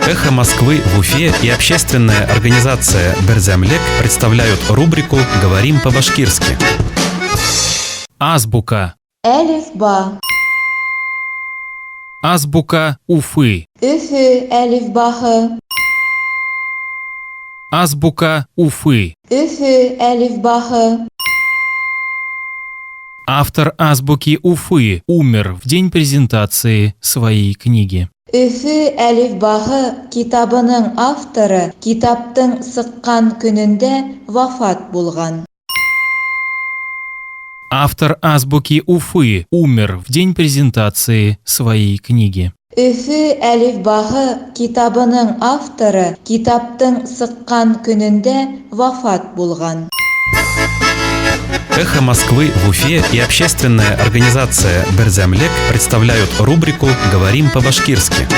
«Эхо Москвы» в Уфе и общественная организация «Берзямлек» представляют рубрику «Говорим по-башкирски». Азбука. Элифба. Азбука Уфы. Üfü elifbahı. Азбука Уфы. Üfü elifbahı. Автор азбуки Уфы умер в день презентации своей книги. Üfü elifbahı kitabının авторы китаптың сыккан күнендә вафат булган. Автор азбуки Уфы умер в день презентации своей книги. Üfü elifbahı kitabının авторы китаптың сыккан күнендә вафат булган. «Эхо Москвы» в Уфе и общественная организация «Берзямлек» представляют рубрику «Говорим по-башкирски».